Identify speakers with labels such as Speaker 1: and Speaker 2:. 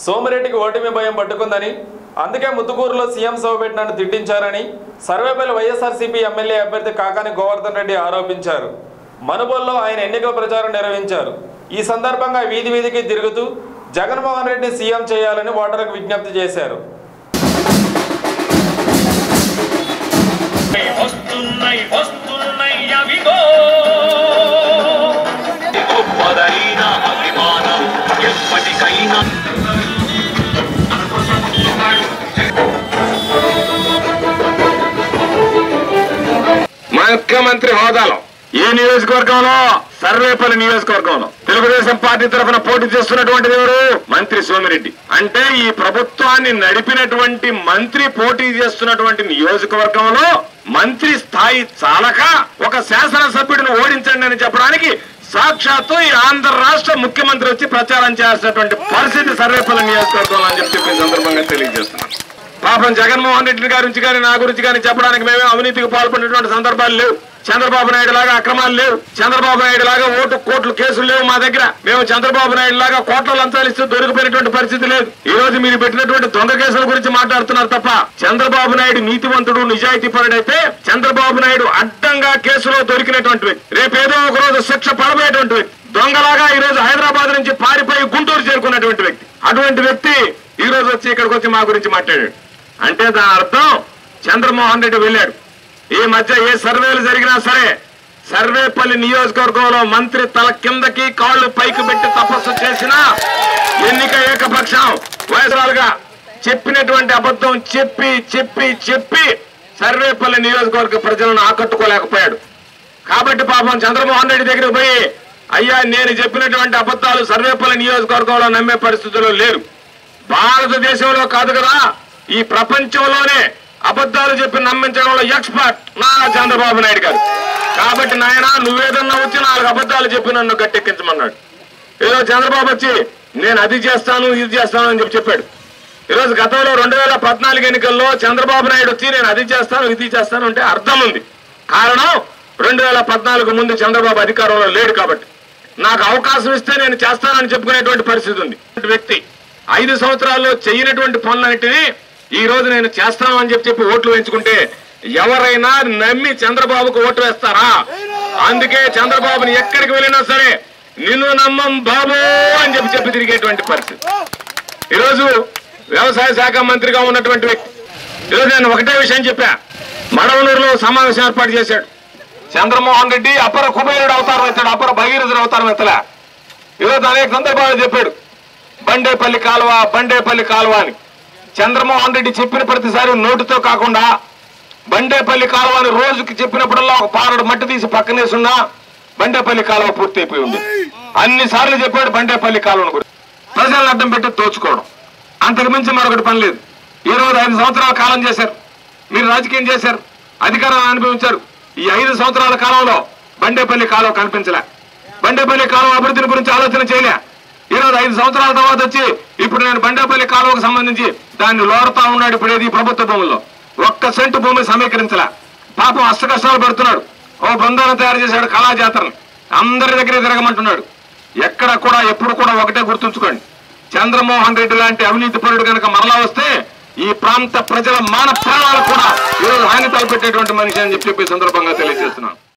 Speaker 1: సోమిరెడ్డికి ఓటమి భయం పట్టుకుందని, అందుకే ముత్తుకూరులో సీఎం సభ పెట్టినట్టు తిట్టించారని సర్వేపల్లి వైఎస్ఆర్సీపీ ఎమ్మెల్యే అభ్యర్థి కాకాని గోవర్ధన్ రెడ్డి ఆరోపించారు. మనుబోల్లో ఆయన ఎన్నికల ప్రచారం నిర్వహించారు. ఈ సందర్భంగా వీధి వీధికి తిరుగుతూ జగన్మోహన్ రెడ్డిని సీఎం చేయాలని ఓటర్లకు విజ్ఞప్తి చేశారు.
Speaker 2: ముఖ్యమంత్రి హోదాలో ఏ నియోజకవర్గంలో? సర్వేపల్లి నియోజకవర్గంలో తెలుగుదేశం పార్టీ తరఫున పోటీ చేస్తున్నటువంటిది ఎవరు? మంత్రి సోమిరెడ్డి. అంటే ఈ ప్రభుత్వాన్ని నడిపినటువంటి మంత్రి పోటీ చేస్తున్నటువంటి నియోజకవర్గంలో మంత్రి స్థాయి చాలక ఒక శాసనసభ్యుడిని ఓడించండి అని చెప్పడానికి సాక్షాత్తు ఈ ఆంధ్ర రాష్ట్ర ముఖ్యమంత్రి వచ్చి ప్రచారం చేసినటువంటి పరిస్థితి సర్వేపల్లి నియోజకవర్గంలో అని చెప్పి సందర్భంగా తెలియజేస్తున్నాను. పాపం జగన్మోహన్ రెడ్డి గురించి కానీ నా గురించి కానీ చెప్పడానికి మేమే అవినీతికి పాల్పడినటువంటి సందర్భాలు లేవు. చంద్రబాబు నాయుడు లాగా అక్రమాలు లేవు. చంద్రబాబు నాయుడు లాగా కోట్లు కేసులు లేవు మా దగ్గర. మేము చంద్రబాబు నాయుడు లాగా కోట్ల లంచాలు ఇస్తూ దొరికిపోయినటువంటి పరిస్థితి లేదు. ఈ రోజు మీరు పెట్టినటువంటి దొంగ కేసుల గురించి మాట్లాడుతున్నారు తప్ప చంద్రబాబు నాయుడు నీతివంతుడు నిజాయితీపరుడైతే చంద్రబాబు నాయుడు అడ్డంగా కేసులో దొరికినటువంటి వ్యక్తి, రేపేదో ఒక రోజు శిక్ష పడబోయేటువంటి వ్యక్తి, దొంగలాగా ఈ రోజు హైదరాబాద్ నుంచి పారిపోయి గుంటూరు చేరుకున్నటువంటి వ్యక్తి, అటువంటి వ్యక్తి ఈ రోజు వచ్చి ఇక్కడికి వచ్చి మా గురించి మాట్లాడాడు అంటే దాని అర్థం చంద్రమోహన్ రెడ్డి వెళ్ళాడు. ఈ మధ్య ఏ సర్వేలు జరిగినా సరే సర్వేపల్లి నియోజకవర్గంలో మంత్రి తల కిందకి కాళ్ళు పైకి పెట్టి తపస్సు చేసినా ఎన్నిక ఏకపక్షం వయసురాలుగా చెప్పినటువంటి అబద్ధం చెప్పి చెప్పి చెప్పి సర్వేపల్లి నియోజకవర్గ ప్రజలను ఆకట్టుకోలేకపోయాడు. కాబట్టి పాపం చంద్రమోహన్ రెడ్డి దగ్గరికి పోయి అయ్యా నేను చెప్పినటువంటి అబద్ధాలు సర్వేపల్లి నియోజకవర్గంలో నమ్మే పరిస్థితుల్లో లేరు. భారతదేశంలో కాదు కదా ఈ ప్రపంచంలోనే అబద్ధాలు చెప్పి నమ్మించడంలో ఎక్స్పర్ట్ నారా చంద్రబాబు నాయుడు గారు. కాబట్టి నాయన నువ్వేదన్నా వచ్చి 4 అబద్ధాలు చెప్పి నన్ను గట్టెక్కించమన్నాడు. ఈరోజు చంద్రబాబు వచ్చి నేను అది చేస్తాను ఇది చేస్తాను అని చెప్పాడు. ఈరోజు గతంలో 2014 ఎన్నికల్లో చంద్రబాబు నాయుడు వచ్చి నేను అది చేస్తాను ఇది చేస్తాను అంటే అర్థం ఉంది. కారణం 2014 ముందు చంద్రబాబు అధికారంలో లేడు కాబట్టి నాకు అవకాశం ఇస్తే నేను చేస్తానని చెప్పుకునేటువంటి పరిస్థితి ఉంది. వ్యక్తి 5 సంవత్సరాల్లో చేయనటువంటి పనులన్నింటినీ ఈ రోజు నేను చేస్తాను అని చెప్పి ఓట్లు వేయించుకుంటే ఎవరైనా నమ్మి చంద్రబాబుకు ఓటు వేస్తారా? అందుకే చంద్రబాబుని ఎక్కడికి వెళ్ళినా సరే నిన్ను నమ్మం బాబు అని చెప్పి తిరిగేటువంటి పరిస్థితి. ఈరోజు వ్యవసాయ శాఖ మంత్రిగా ఉన్నటువంటి వ్యక్తి ఈరోజు నేను ఒకటే విషయం చెప్పా. మడవనూరులో సమావేశం ఏర్పాటు చేశాడు. చంద్రమోహన్ రెడ్డి అపర కుబేరుడు అవతారం ఎత్తాడు, అపర భగీరథుడు అవతారం ఎత్తలే. ఈరోజు అనేక సందర్భాలు చెప్పాడు బండేపల్లి కాలువ అని. చంద్రమోహన్ రెడ్డి చెప్పిన ప్రతిసారి నోటితో కాకుండా బండేపల్లి కాలువ అని రోజుకి చెప్పినప్పుడల్లా ఒక పారడు మట్టి తీసి పక్కనేసున్నా బండేపల్లి కాలువ పూర్తయిపోయి ఉంది. అన్నిసార్లు చెప్పాడు బండేపల్లి కాలువను గురించి. ప్రజలను అడ్డం పెట్టి దోచుకోవడం, అంతకు మించి మరొకటి పని లేదు. ఈ రోజు 5 సంవత్సరాల కాలం చేశారు, మీరు రాజకీయం చేశారు, అధికారాన్ని అనుభవించారు. ఈ 5 సంవత్సరాల కాలంలో బండేపల్లి కాలువ కనిపించలే, బండేపల్లి కాలువ అభివృద్ధిని గురించి ఆలోచన చేయలే. ఈరోజు 5 సంవత్సరాల తర్వాత వచ్చి ఇప్పుడు నేను బండేపల్లి కాలువకు సంబంధించి దాన్ని లోడతా ఉన్నాడు. ఇప్పుడు ఏది ప్రభుత్వ భూముల్లో 1 సెంటు భూమి సమీకరించలే. పాపం అష్ట కష్టాలు పడుతున్నాడు. ఓ బృందాన్ని తయారు చేశాడు, కళాజాతరని అందరి దగ్గర తిరగమంటున్నాడు. ఎక్కడ కూడా ఎప్పుడు కూడా ఒకటే గుర్తుంచుకోండి, చంద్రమోహన్ రెడ్డి లాంటి అవినీతి పరుడు కనుక మరలా వస్తే ఈ ప్రాంత ప్రజల మాన ప్రాణాలకు కూడా ఈరోజు హాని తలపెట్టేటువంటి మనిషి అని చెప్పి సందర్భంగా తెలియజేస్తున్నాను.